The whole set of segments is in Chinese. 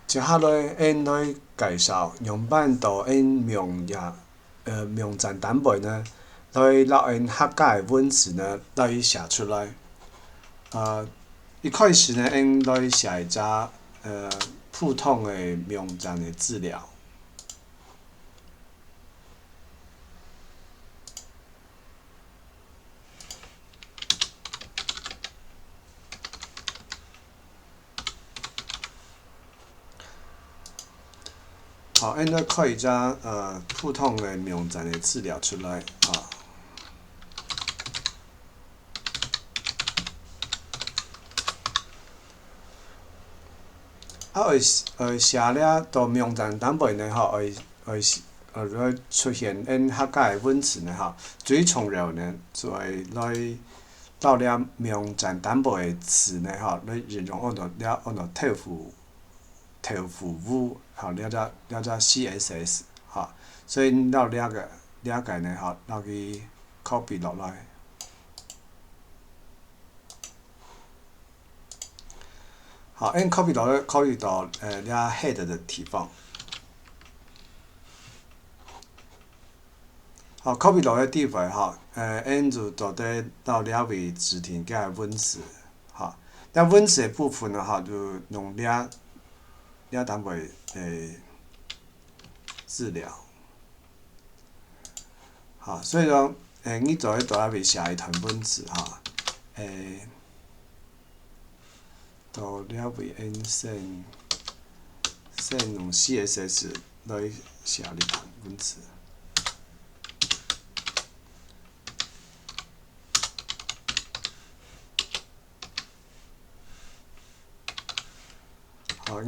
接下来，因来介绍用板度因名称单位呢，来让因客家的文字呢来写出来。一开始呢，因来写一只普通的名称的资料。好，因来开一只普通的名称的资料出来啊。会写了到名称单位呢，会出现因客家的文字呢，最重要呢，就会来到了名称单位的词呢，来形容按照豆腐母，了只 CSS， 所以了解呢，了去 copy 落来。好，按 copy 到了 head 的地方。好 ，copy 到的地方按就到了为指定个文字，那文字的部分呢，就用单位资料，所以说你就喺度位写一段文字到了位按先用 CSS 来写一段文字。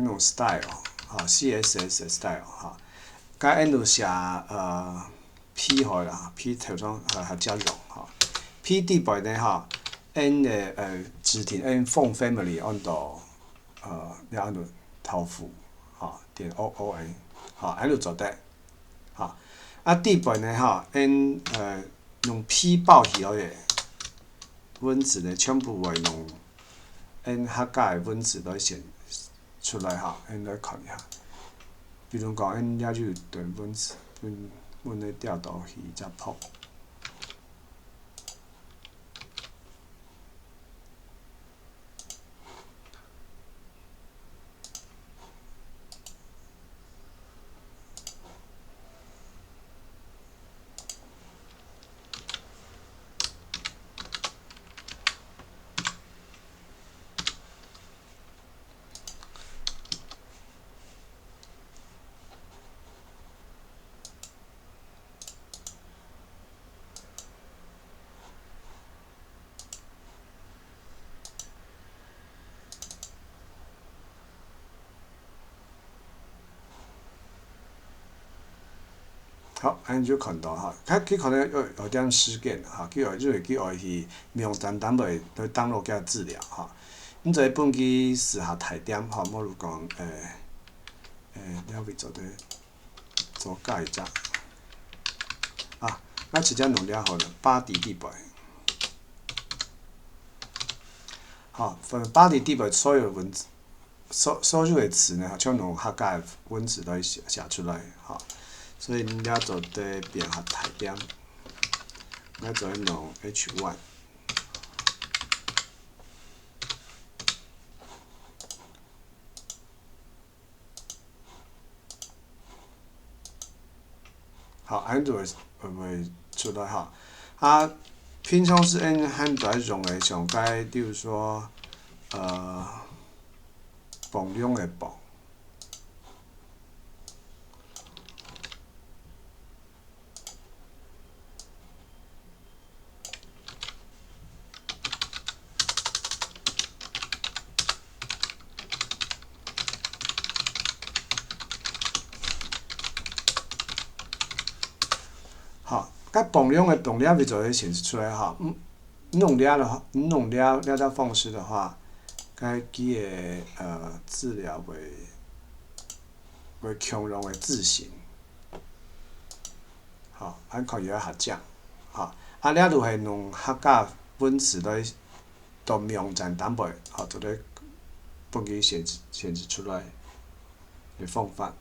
用 style CSS style 甲因就写P 好啦 ，P 头中加容P 地位呢因的指定因 font family 按到按到豆腐点 OON 按就做得地位呢因用 P 报起来的文字呢全部会用因客家的文字来显出来因来看一下。比如讲，因也有段文字，阮来调度去只谱。好，安就看到佢可能有点时间佢会去名称单位来登录个资料你这本去试下提点莫如讲了位做介只咱直接弄了好了，巴黎地位分巴黎地位所有文字所有的词呢，全用客家的文字来写出来所以你了做对变合提点，咱做用 H1。好，安就会出来平常是咱在用的上解，比如说磅量的磅。甲磅量的磅了就会显示出来你弄了这方式的话，该记的资料会强弱的字形，咱可以来合正了就系用客家文字来到名称单位就来帮佢显示出来。的风范。